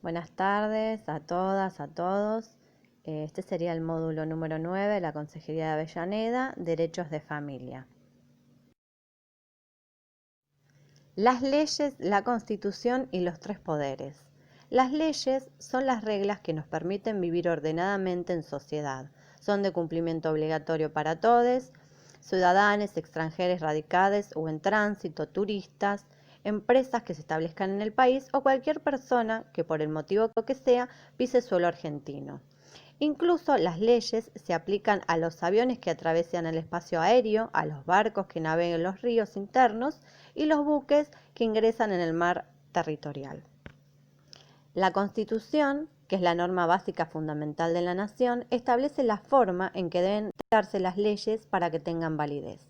Buenas tardes a todas, a todos. Este sería el módulo número 9 de la Consejería de Avellaneda, Derechos de Familia. Las leyes, la Constitución y los tres poderes. Las leyes son las reglas que nos permiten vivir ordenadamente en sociedad. Son de cumplimiento obligatorio para todos, ciudadanos, extranjeros radicados o en tránsito, turistas, empresas que se establezcan en el país o cualquier persona que por el motivo que sea pise suelo argentino. Incluso las leyes se aplican a los aviones que atraviesan el espacio aéreo, a los barcos que navegan en los ríos internos y los buques que ingresan en el mar territorial. La Constitución, que es la norma básica fundamental de la nación, establece la forma en que deben darse las leyes para que tengan validez.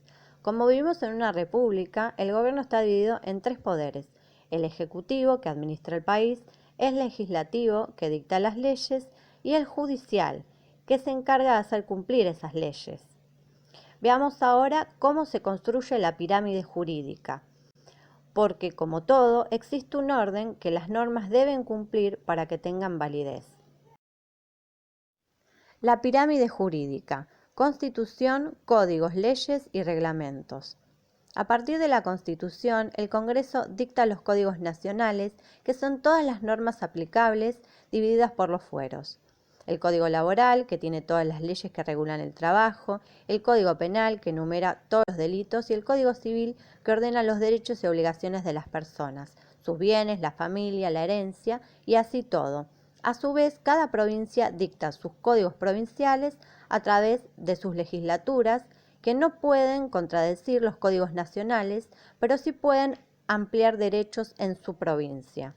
Como vivimos en una república, el gobierno está dividido en tres poderes: el ejecutivo, que administra el país, el legislativo, que dicta las leyes, y el judicial, que se encarga de hacer cumplir esas leyes. Veamos ahora cómo se construye la pirámide jurídica, porque como todo, existe un orden que las normas deben cumplir para que tengan validez. La pirámide jurídica: Constitución, códigos, leyes y reglamentos. A partir de la Constitución, el Congreso dicta los códigos nacionales, que son todas las normas aplicables divididas por los fueros. El Código Laboral, que tiene todas las leyes que regulan el trabajo, el Código Penal, que enumera todos los delitos, y el Código Civil, que ordena los derechos y obligaciones de las personas, sus bienes, la familia, la herencia, y así todo. A su vez, cada provincia dicta sus códigos provinciales a través de sus legislaturas, que no pueden contradecir los códigos nacionales, pero sí pueden ampliar derechos en su provincia.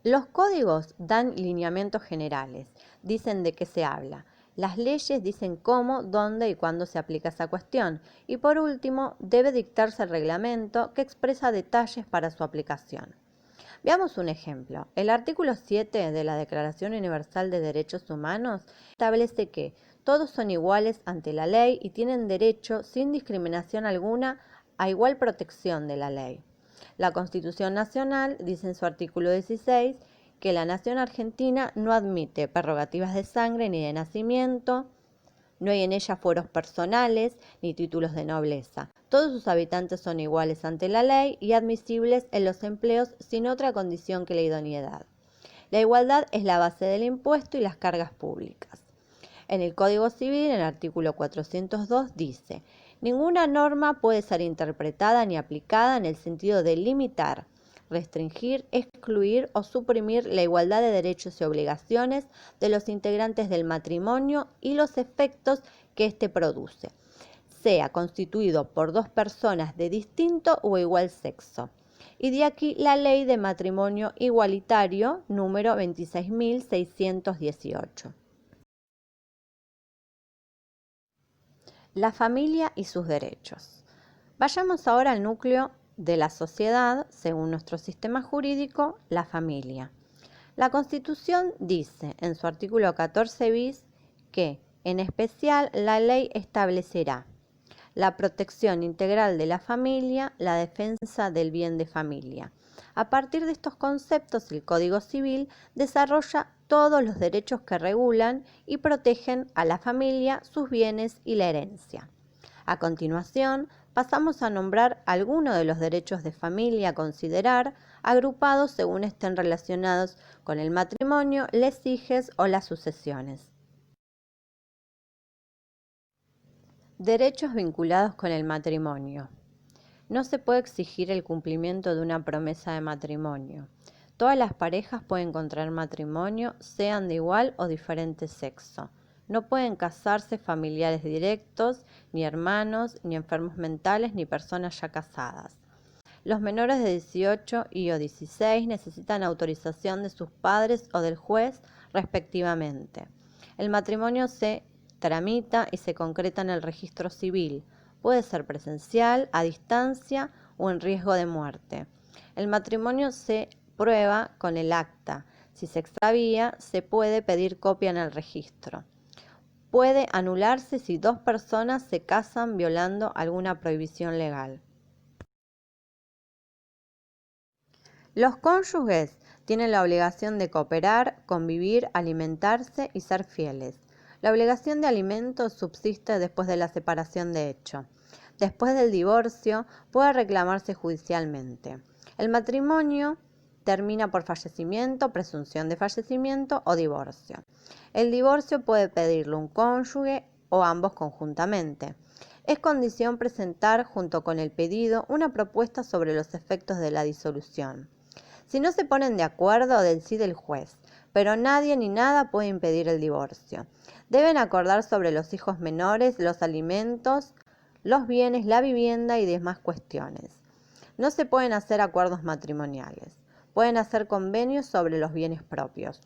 Los códigos dan lineamientos generales, dicen de qué se habla. Las leyes dicen cómo, dónde y cuándo se aplica esa cuestión. Y por último, debe dictarse el reglamento que expresa detalles para su aplicación. Veamos un ejemplo. El artículo 7 de la Declaración Universal de Derechos Humanos establece que todos son iguales ante la ley y tienen derecho, sin discriminación alguna, a igual protección de la ley. La Constitución Nacional dice en su artículo 16 que la nación argentina no admite prerrogativas de sangre ni de nacimiento, no hay en ella fueros personales ni títulos de nobleza. Todos sus habitantes son iguales ante la ley y admisibles en los empleos sin otra condición que la idoneidad. La igualdad es la base del impuesto y las cargas públicas. En el Código Civil, en el artículo 402, dice: ninguna norma puede ser interpretada ni aplicada en el sentido de limitar, restringir, excluir o suprimir la igualdad de derechos y obligaciones de los integrantes del matrimonio y los efectos que éste produce, sea constituido por dos personas de distinto o igual sexo. Y de aquí la Ley de Matrimonio Igualitario número 26.618. La familia y sus derechos. Vayamos ahora al núcleo de la sociedad, según nuestro sistema jurídico, la familia. La Constitución dice en su artículo 14 bis que, en especial, la ley establecerá la protección integral de la familia, la defensa del bien de familia. A partir de estos conceptos, el Código Civil desarrolla todos los derechos que regulan y protegen a la familia, sus bienes y la herencia. A continuación, pasamos a nombrar algunos de los derechos de familia a considerar, agrupados según estén relacionados con el matrimonio, les hijes o las sucesiones. Derechos vinculados con el matrimonio. No se puede exigir el cumplimiento de una promesa de matrimonio. Todas las parejas pueden contraer matrimonio, sean de igual o diferente sexo. No pueden casarse familiares directos, ni hermanos, ni enfermos mentales, ni personas ya casadas. Los menores de 18 y o 16 necesitan autorización de sus padres o del juez, respectivamente. El matrimonio se tramita y se concreta en el registro civil. Puede ser presencial, a distancia o en riesgo de muerte. El matrimonio se prueba con el acta. Si se extravía, se puede pedir copia en el registro. Puede anularse si dos personas se casan violando alguna prohibición legal. Los cónyuges tienen la obligación de cooperar, convivir, alimentarse y ser fieles. La obligación de alimentos subsiste después de la separación de hecho. Después del divorcio puede reclamarse judicialmente. El matrimonio termina por fallecimiento, presunción de fallecimiento o divorcio. El divorcio puede pedirlo un cónyuge o ambos conjuntamente. Es condición presentar junto con el pedido una propuesta sobre los efectos de la disolución. Si no se ponen de acuerdo, decide el juez, pero nadie ni nada puede impedir el divorcio. Deben acordar sobre los hijos menores, los alimentos, los bienes, la vivienda y demás cuestiones. No se pueden hacer acuerdos matrimoniales. Pueden hacer convenios sobre los bienes propios.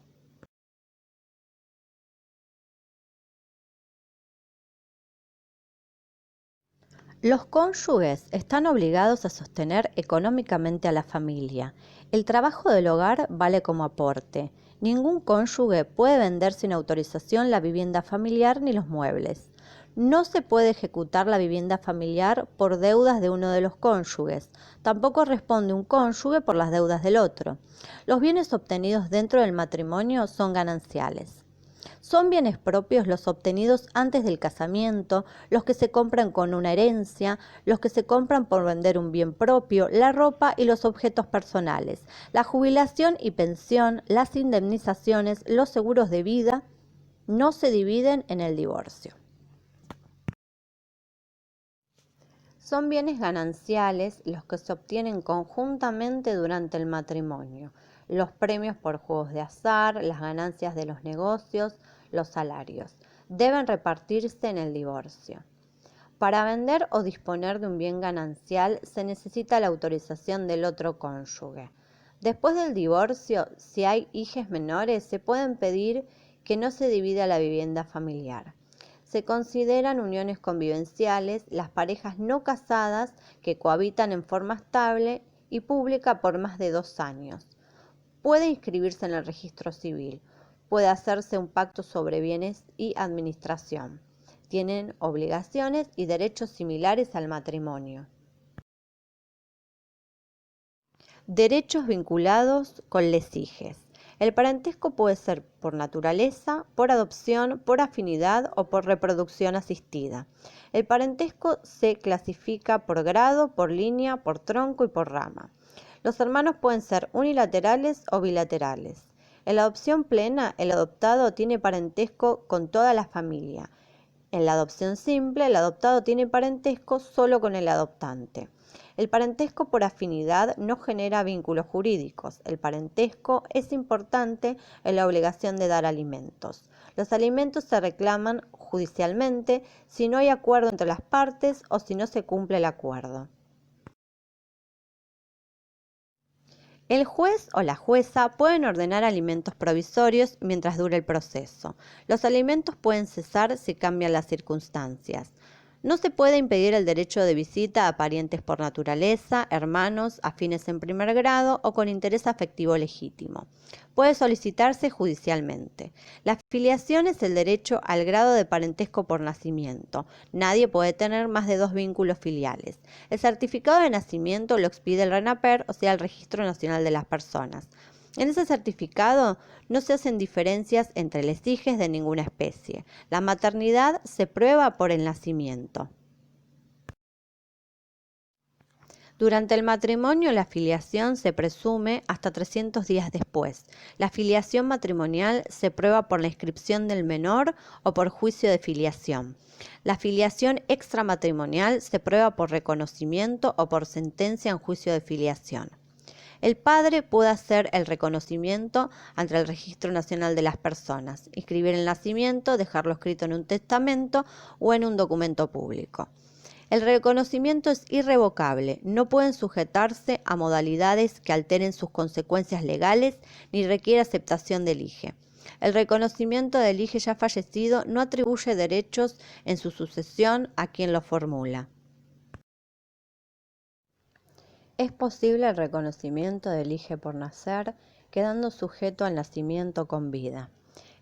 Los cónyuges están obligados a sostener económicamente a la familia. El trabajo del hogar vale como aporte. Ningún cónyuge puede vender sin autorización la vivienda familiar ni los muebles. No se puede ejecutar la vivienda familiar por deudas de uno de los cónyuges. Tampoco responde un cónyuge por las deudas del otro. Los bienes obtenidos dentro del matrimonio son gananciales. Son bienes propios los obtenidos antes del casamiento, los que se compran con una herencia, los que se compran por vender un bien propio, la ropa y los objetos personales, la jubilación y pensión, las indemnizaciones, los seguros de vida, no se dividen en el divorcio. Son bienes gananciales los que se obtienen conjuntamente durante el matrimonio, los premios por juegos de azar, las ganancias de los negocios, los salarios. Deben repartirse en el divorcio. Para vender o disponer de un bien ganancial se necesita la autorización del otro cónyuge. Después del divorcio, si hay hijos menores, se pueden pedir que no se divida la vivienda familiar. Se consideran uniones convivenciales las parejas no casadas que cohabitan en forma estable y pública por más de 2 años. Puede inscribirse en el registro civil. Puede hacerse un pacto sobre bienes y administración. Tienen obligaciones y derechos similares al matrimonio. Derechos vinculados con lesijes. El parentesco puede ser por naturaleza, por adopción, por afinidad o por reproducción asistida. El parentesco se clasifica por grado, por línea, por tronco y por rama. Los hermanos pueden ser unilaterales o bilaterales. En la adopción plena, el adoptado tiene parentesco con toda la familia. En la adopción simple, el adoptado tiene parentesco solo con el adoptante. El parentesco por afinidad no genera vínculos jurídicos. El parentesco es importante en la obligación de dar alimentos. Los alimentos se reclaman judicialmente si no hay acuerdo entre las partes o si no se cumple el acuerdo. El juez o la jueza pueden ordenar alimentos provisorios mientras dure el proceso. Los alimentos pueden cesar si cambian las circunstancias. No se puede impedir el derecho de visita a parientes por naturaleza, hermanos, afines en primer grado o con interés afectivo legítimo. Puede solicitarse judicialmente. La filiación es el derecho al grado de parentesco por nacimiento. Nadie puede tener más de 2 vínculos filiales. El certificado de nacimiento lo expide el RENAPER, o sea, el Registro Nacional de las Personas. En ese certificado no se hacen diferencias entre lesijes de ninguna especie. La maternidad se prueba por el nacimiento. Durante el matrimonio, la filiación se presume hasta 300 días después. La filiación matrimonial se prueba por la inscripción del menor o por juicio de filiación. La filiación extramatrimonial se prueba por reconocimiento o por sentencia en juicio de filiación. El padre puede hacer el reconocimiento ante el Registro Nacional de las Personas, inscribir el nacimiento, dejarlo escrito en un testamento o en un documento público. El reconocimiento es irrevocable, no pueden sujetarse a modalidades que alteren sus consecuencias legales ni requiere aceptación del IGE. El reconocimiento del IGE ya fallecido no atribuye derechos en su sucesión a quien lo formula. Es posible el reconocimiento del IGE por nacer, quedando sujeto al nacimiento con vida.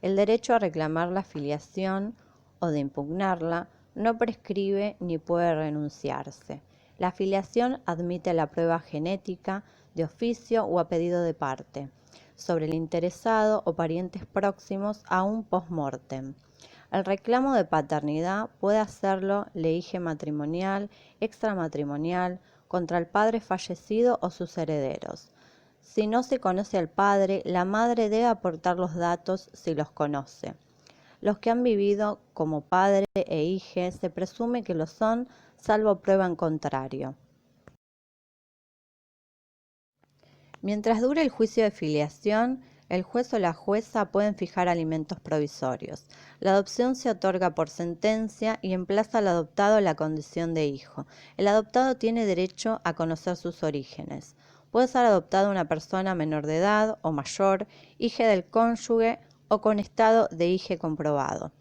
El derecho a reclamar la filiación o de impugnarla no prescribe ni puede renunciarse. La filiación admite la prueba genética, de oficio o a pedido de parte, sobre el interesado o parientes próximos a un post-mortem. El reclamo de paternidad puede hacerlo lege matrimonial, extramatrimonial, contra el padre fallecido o sus herederos. Si no se conoce al padre, la madre debe aportar los datos si los conoce. Los que han vivido como padre e hija se presume que lo son, salvo prueba en contrario. Mientras dure el juicio de filiación, el juez o la jueza pueden fijar alimentos provisorios. La adopción se otorga por sentencia y emplaza al adoptado la condición de hijo. El adoptado tiene derecho a conocer sus orígenes. Puede ser adoptada una persona menor de edad o mayor, hija del cónyuge o con estado de hija comprobado.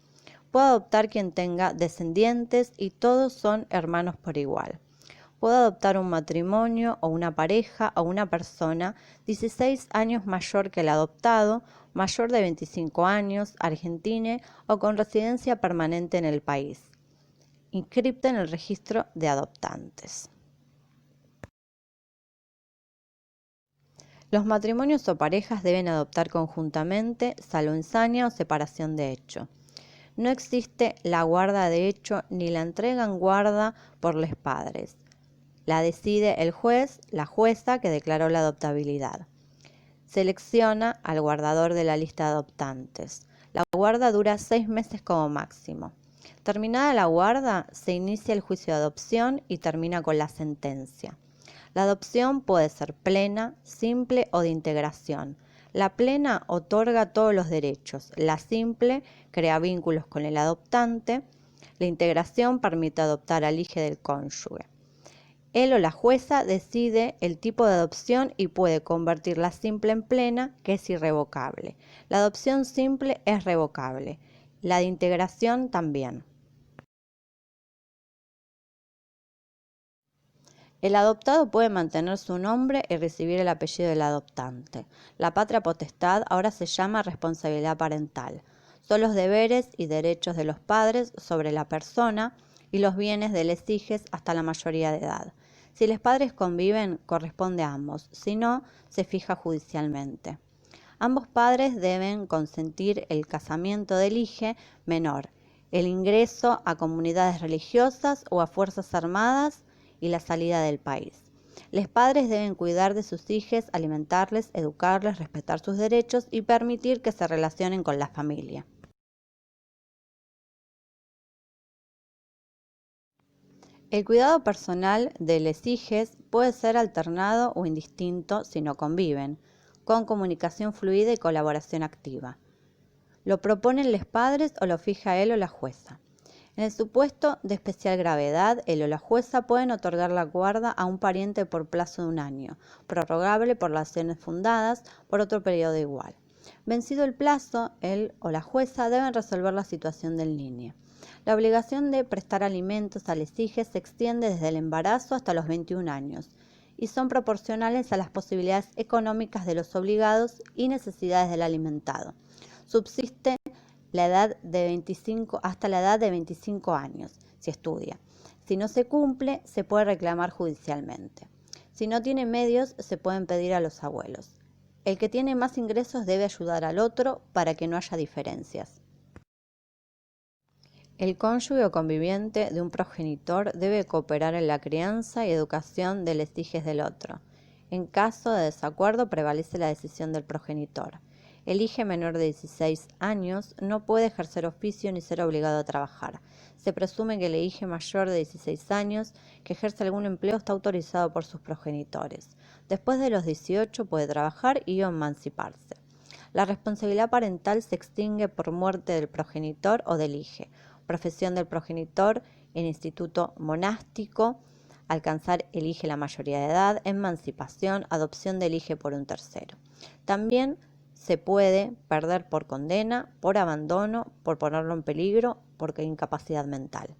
Puede adoptar quien tenga descendientes y todos son hermanos por igual. Puede adoptar un matrimonio o una pareja o una persona 16 años mayor que el adoptado, mayor de 25 años, argentina o con residencia permanente en el país, inscripta en el registro de adoptantes. Los matrimonios o parejas deben adoptar conjuntamente, salvo ensaña o separación de hecho. No existe la guarda de hecho ni la entrega en guarda por los padres. La decide el juez, la jueza que declaró la adoptabilidad. Selecciona al guardador de la lista de adoptantes. La guarda dura 6 meses como máximo. Terminada la guarda, se inicia el juicio de adopción y termina con la sentencia. La adopción puede ser plena, simple o de integración. La plena otorga todos los derechos. La simple crea vínculos con el adoptante. La integración permite adoptar al hijo del cónyuge. Él o la jueza decide el tipo de adopción y puede convertir la simple en plena, que es irrevocable. La adopción simple es revocable. La de integración también. El adoptado puede mantener su nombre y recibir el apellido del adoptante. La patria potestad ahora se llama responsabilidad parental. Son los deberes y derechos de los padres sobre la persona y los bienes de los hijos hasta la mayoría de edad. Si los padres conviven, corresponde a ambos, si no, se fija judicialmente. Ambos padres deben consentir el casamiento del hijo menor, el ingreso a comunidades religiosas o a fuerzas armadas y la salida del país. Los padres deben cuidar de sus hijos, alimentarles, educarles, respetar sus derechos y permitir que se relacionen con la familia. El cuidado personal de los hijos puede ser alternado o indistinto si no conviven, con comunicación fluida y colaboración activa. ¿Lo proponen los padres o lo fija él o la jueza? En el supuesto de especial gravedad, él o la jueza pueden otorgar la guarda a un pariente por plazo de 1 año, prorrogable por las acciones fundadas por otro periodo igual. Vencido el plazo, él o la jueza deben resolver la situación del niño. La obligación de prestar alimentos a los hijos se extiende desde el embarazo hasta los 21 años y son proporcionales a las posibilidades económicas de los obligados y necesidades del alimentado. Subsiste la edad de 25 hasta la edad de 25 años, si estudia. Si no se cumple, se puede reclamar judicialmente. Si no tiene medios, se pueden pedir a los abuelos. El que tiene más ingresos debe ayudar al otro para que no haya diferencias. El cónyuge o conviviente de un progenitor debe cooperar en la crianza y educación de los hijos del otro. En caso de desacuerdo, prevalece la decisión del progenitor. El hijo menor de 16 años no puede ejercer oficio ni ser obligado a trabajar. Se presume que el hijo mayor de 16 años que ejerce algún empleo está autorizado por sus progenitores. Después de los 18 puede trabajar y emanciparse. La responsabilidad parental se extingue por muerte del progenitor o del hijo. Profesión del progenitor en instituto monástico, alcanzar el hijo la mayoría de edad, emancipación, adopción del hijo por un tercero. También se puede perder por condena, por abandono, por ponerlo en peligro, por incapacidad mental.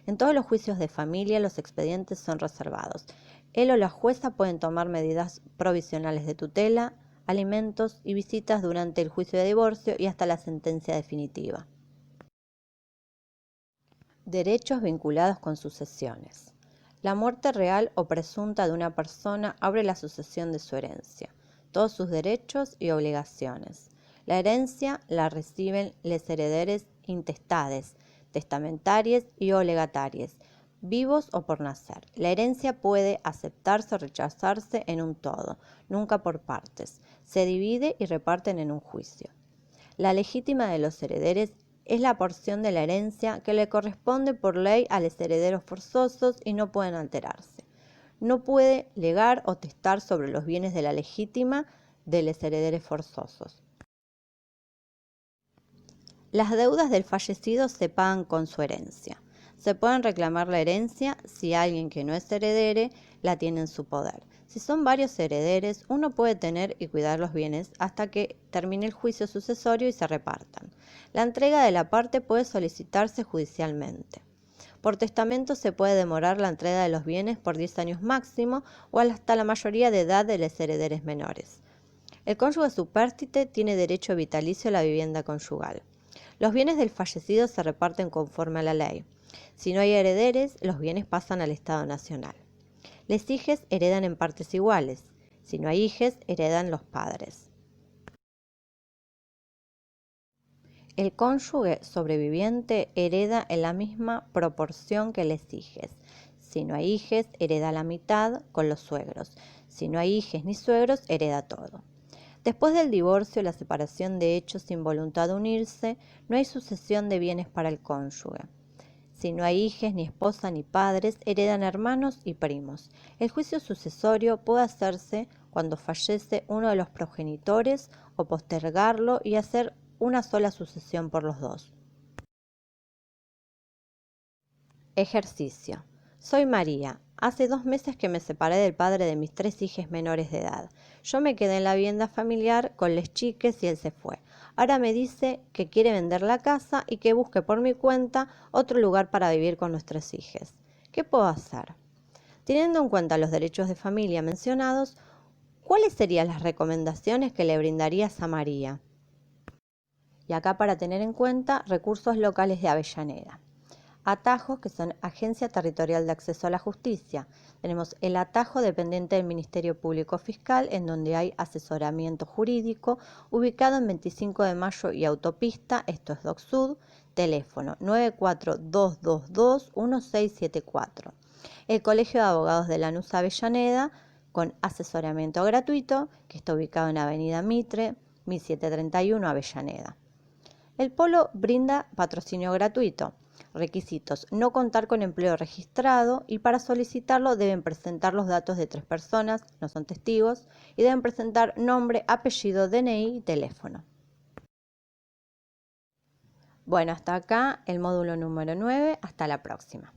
En todos los juicios de familia los expedientes son reservados. Él o la jueza pueden tomar medidas provisionales de tutela, alimentos y visitas durante el juicio de divorcio y hasta la sentencia definitiva. Derechos vinculados con sucesiones. La muerte real o presunta de una persona abre la sucesión de su herencia, todos sus derechos y obligaciones. La herencia la reciben les herederes intestades, testamentarias y o legatarias, vivos o por nacer. La herencia puede aceptarse o rechazarse en un todo, nunca por partes. Se divide y reparten en un juicio. La legítima de los herederes es la porción de la herencia que le corresponde por ley a los herederos forzosos y no pueden alterarse. No puede legar o testar sobre los bienes de la legítima de los herederos forzosos. Las deudas del fallecido se pagan con su herencia. Se pueden reclamar la herencia si alguien que no es heredere la tiene en su poder. Si son varios herederes, uno puede tener y cuidar los bienes hasta que termine el juicio sucesorio y se repartan. La entrega de la parte puede solicitarse judicialmente. Por testamento se puede demorar la entrega de los bienes por 10 años máximo o hasta la mayoría de edad de los herederes menores. El cónyuge supérstite tiene derecho vitalicio a la vivienda conyugal. Los bienes del fallecido se reparten conforme a la ley. Si no hay herederes, los bienes pasan al Estado Nacional. Les hijes heredan en partes iguales. Si no hay hijes, heredan los padres. El cónyuge sobreviviente hereda en la misma proporción que les hijes. Si no hay hijes, hereda la mitad con los suegros. Si no hay hijes ni suegros, hereda todo. Después del divorcio o la separación de hechos sin voluntad de unirse, no hay sucesión de bienes para el cónyuge. Si no hay hijes, ni esposa, ni padres, heredan hermanos y primos. El juicio sucesorio puede hacerse cuando fallece uno de los progenitores o postergarlo y hacer una sola sucesión por los dos. Ejercicio. Soy María. Hace 2 meses que me separé del padre de mis 3 hijas menores de edad. Yo me quedé en la vivienda familiar con les chiques y él se fue. Ahora me dice que quiere vender la casa y que busque por mi cuenta otro lugar para vivir con nuestras hijas. ¿Qué puedo hacer? Teniendo en cuenta los derechos de familia mencionados, ¿cuáles serían las recomendaciones que le brindarías a María? Y acá para tener en cuenta recursos locales de Avellaneda. Atajos, que son Agencia Territorial de Acceso a la Justicia. Tenemos el atajo dependiente del Ministerio Público Fiscal, en donde hay asesoramiento jurídico, ubicado en 25 de Mayo y Autopista, esto es DocSud, teléfono 942221674. El Colegio de Abogados de Lanús Avellaneda, con asesoramiento gratuito, que está ubicado en Avenida Mitre, 1731 Avellaneda. El Polo brinda patrocinio gratuito. Requisitos: no contar con empleo registrado y para solicitarlo deben presentar los datos de 3 personas, no son testigos, y deben presentar nombre, apellido, DNI y teléfono. Bueno, hasta acá el módulo número 9. Hasta la próxima.